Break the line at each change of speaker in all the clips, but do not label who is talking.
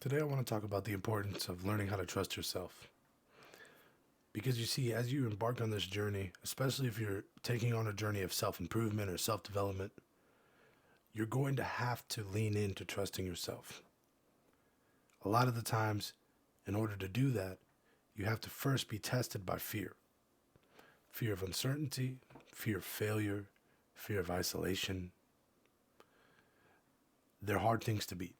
Today, I want to talk about the importance of learning how to trust yourself. Because you see, as you embark on this journey, especially if you're taking on a journey of self improvement or self development, you're going to have to lean into trusting yourself. A lot of the times, in order to do that, you have to first be tested by fear of uncertainty, fear of failure, fear of isolation. They're hard things to beat.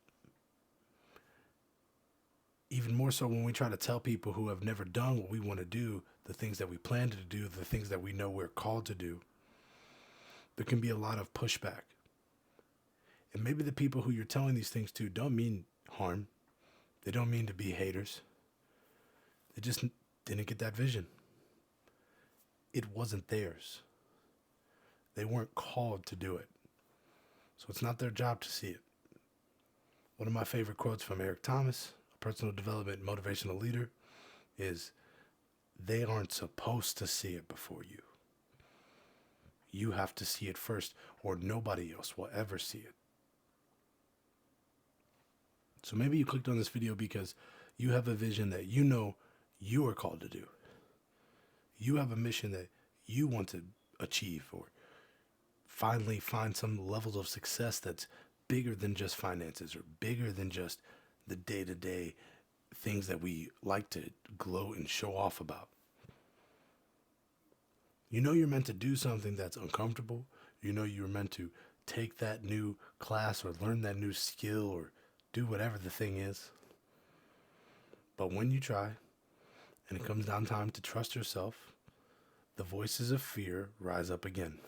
Even more so when we try to tell people who have never done what we want to do, the things that we plan to do, the things that we know we're called to do, there can be a lot of pushback. And maybe the people who you're telling these things to don't mean harm. They don't mean to be haters. They just didn't get that vision. It wasn't theirs. They weren't called to do it. So it's not their job to see it. One of my favorite quotes from Eric Thomas, a personal development motivational leader, is they aren't supposed to see it before you. You have to see it first, or nobody else will ever see it. So maybe you clicked on this video because you have a vision that you know you are called to do. You have a mission that you want to achieve or finally find some levels of success that's bigger than just finances or bigger than just the day-to-day things that we like to gloat and show off about. You know you're meant to do something that's uncomfortable. You know you're meant to take that new class or learn that new skill or do whatever the thing is. But when you try and it comes down time to trust yourself, the voices of fear rise up again.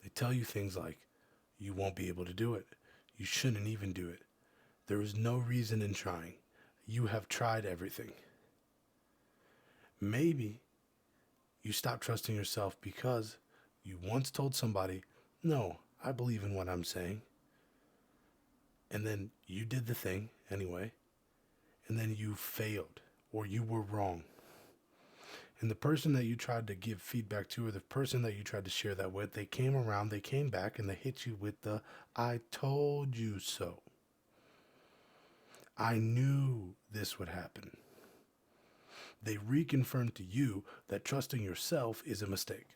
They tell you things like, you won't be able to do it. You shouldn't even do it. There is no reason in trying. You have tried everything. Maybe you stop trusting yourself because you once told somebody, no, I believe in what I'm saying. And then you did the thing anyway. And then you failed or you were wrong. And the person that you tried to give feedback to or the person that you tried to share that with, they came around, they came back, and they hit you with the, I told you so. I knew this would happen. They reconfirmed to you that trusting yourself is a mistake.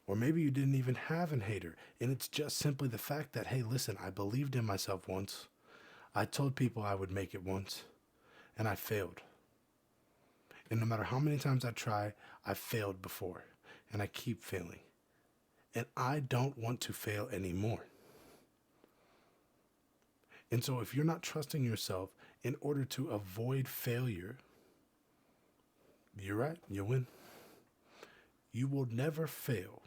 Or maybe you didn't even have an hater, and it's just simply the fact that, hey, listen, I believed in myself once. I told people I would make it once, and I failed. And no matter how many times I try, I failed before, and I keep failing. And I don't want to fail anymore. And so if you're not trusting yourself in order to avoid failure, you're right, you'll win. You will never fail,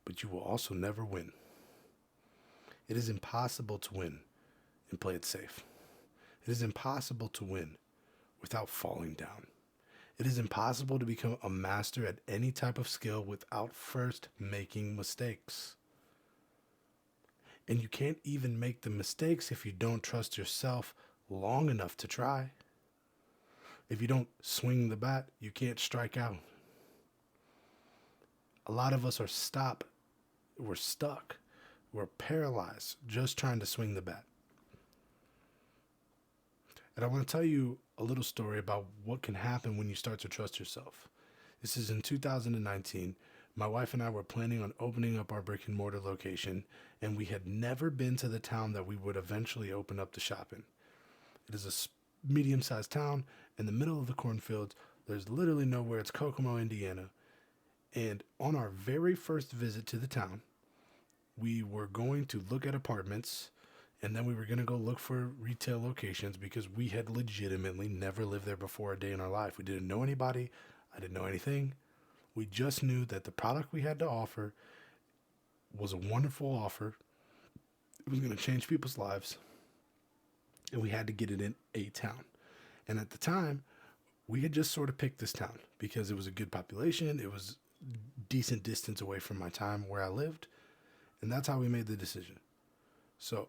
but you will also never win. It is impossible to win and play it safe. It is impossible to win without falling down. It is impossible to become a master at any type of skill without first making mistakes. And you can't even make the mistakes if you don't trust yourself long enough to try. If you don't swing the bat, you can't strike out. A lot of us are we're stuck, we're paralyzed just trying to swing the bat. And I want to tell you a little story about what can happen when you start to trust yourself. This is in 2019. My wife and I were planning on opening up our brick and mortar location, and we had never been to the town that we would eventually open up the shop in. It is a medium-sized town in the middle of the cornfields. There's literally nowhere. It's Kokomo, Indiana. And on our very first visit to the town, we were going to look at apartments, and then we were going to go look for retail locations because we had legitimately never lived there before a day in our life. We didn't know anybody. I didn't know anything. We just knew that the product we had to offer was a wonderful offer. It was going to change people's lives. And we had to get it in a town. And at the time, we had just sort of picked this town because it was a good population. It was decent distance away from my time where I lived. And that's how we made the decision. So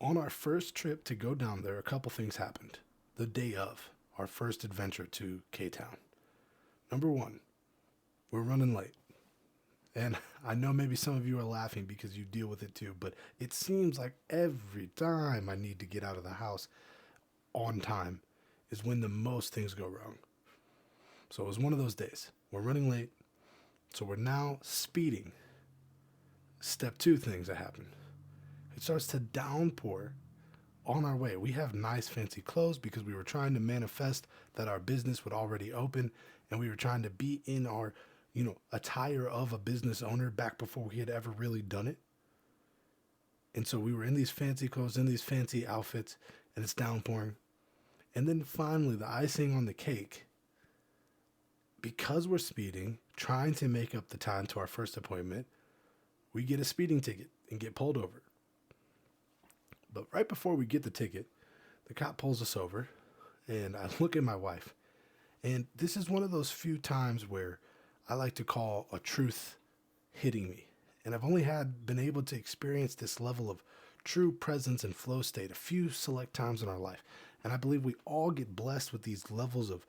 on our first trip to go down there, a couple things happened the day of our first adventure to K-Town. Number one, we're running late. And I know maybe some of you are laughing because you deal with it too, but it seems like every time I need to get out of the house on time is when the most things go wrong. So it was one of those days. We're running late, so we're now speeding. Step two things that happen. It starts to downpour on our way. We have nice fancy clothes because we were trying to manifest that our business would already open, and we were trying to be in our, attire of a business owner back before we had ever really done it. And so we were in these fancy clothes, in these fancy outfits, and it's downpouring. And then finally, the icing on the cake, because we're speeding, trying to make up the time to our first appointment, we get a speeding ticket and get pulled over. But right before we get the ticket, the cop pulls us over, and I look at my wife. And this is one of those few times where I like to call a truth hitting me. And I've only been able to experience this level of true presence and flow state a few select times in our life. And I believe we all get blessed with these levels of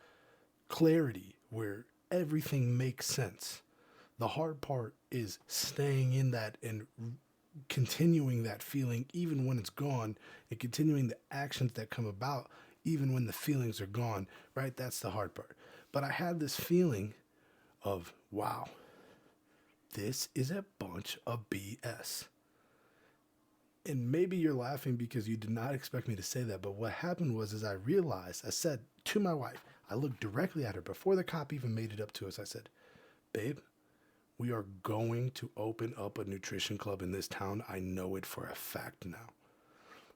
clarity where everything makes sense. The hard part is staying in that and continuing that feeling even when it's gone, and continuing the actions that come about even when the feelings are gone, right? That's the hard part. But I had this feeling of, wow, this is a bunch of BS. And maybe you're laughing because you did not expect me to say that, but what happened was, I said to my wife, I looked directly at her before the cop even made it up to us. I said, babe, we are going to open up a nutrition club in this town. I know it for a fact now.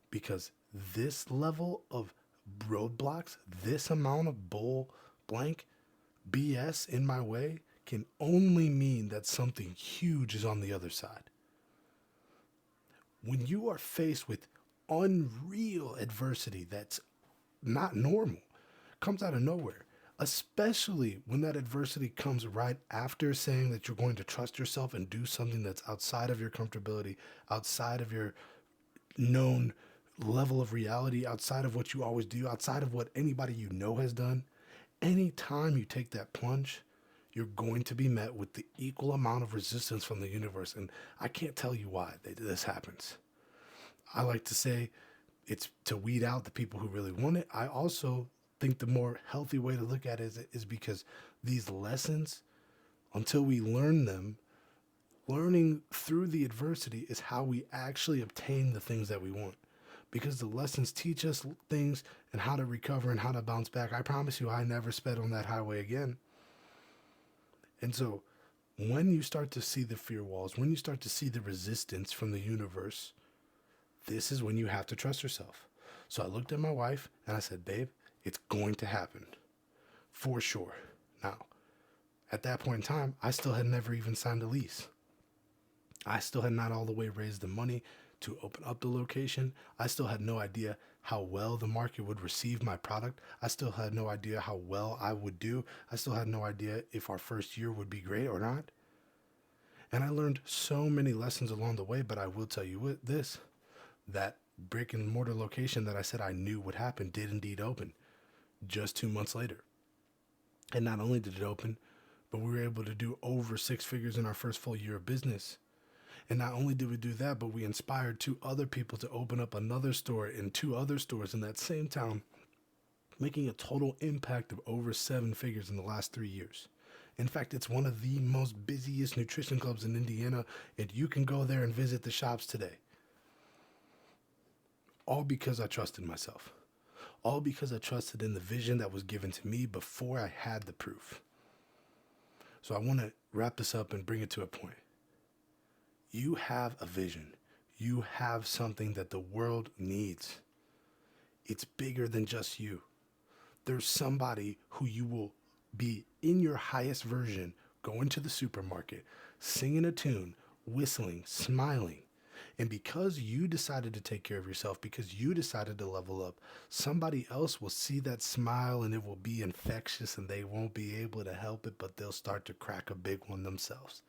Because this level of roadblocks, this amount of bull blank BS in my way can only mean that something huge is on the other side. When you are faced with unreal adversity that's not normal, comes out of nowhere, especially when that adversity comes right after saying that you're going to trust yourself and do something that's outside of your comfortability, outside of your known level of reality, outside of what you always do, outside of what anybody you know has done. Anytime you take that plunge, you're going to be met with the equal amount of resistance from the universe. And I can't tell you why this happens. I like to say it's to weed out the people who really want it. I also think the more healthy way to look at it is because these lessons, until we learn them, learning through the adversity is how we actually obtain the things that we want. Because the lessons teach us things and how to recover and how to bounce back. I promise you, I never sped on that highway again. And so when you start to see the fear walls, when you start to see the resistance from the universe, this is when you have to trust yourself. So I looked at my wife and I said, babe, it's going to happen for sure. Now, at that point in time, I still had never even signed a lease. I still had not all the way raised the money to open up the location. I still had no idea how well the market would receive my product. I still had no idea how well I would do. I still had no idea if our first year would be great or not. And I learned so many lessons along the way, but I will tell you this, that brick and mortar location that I said I knew would happen did indeed open just 2 months later. And not only did it open, but we were able to do over 6 figures in our first full year of business. And not only did we do that, but we inspired 2 other people to open up another store and 2 other stores in that same town, making a total impact of over 7 figures in the last 3 years. In fact, it's one of the most busiest nutrition clubs in Indiana, and you can go there and visit the shops today. All because I trusted myself. All because I trusted in the vision that was given to me before I had the proof. So I want to wrap this up and bring it to a point. You have a vision. You have something that the world needs. It's bigger than just you. There's somebody who you will be in your highest version, going to the supermarket, singing a tune, whistling, smiling. And because you decided to take care of yourself, because you decided to level up, somebody else will see that smile and it will be infectious and they won't be able to help it, but they'll start to crack a big one themselves.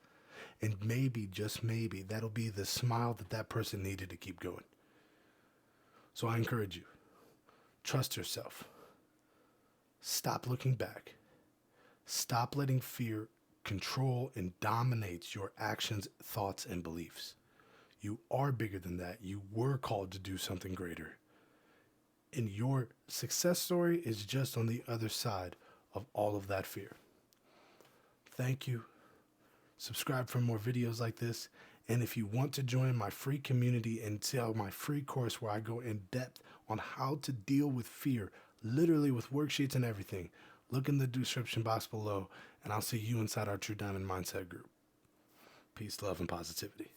And maybe, just maybe, that'll be the smile that person needed to keep going. So I encourage you, trust yourself. Stop looking back. Stop letting fear control and dominates your actions, thoughts, and beliefs. You are bigger than that. You were called to do something greater. And your success story is just on the other side of all of that fear. Thank you. Subscribe for more videos like this. And if you want to join my free community and see my free course where I go in depth on how to deal with fear, literally with worksheets and everything, look in the description box below, and I'll see you inside our True Diamond Mindset group. Peace, love, and positivity.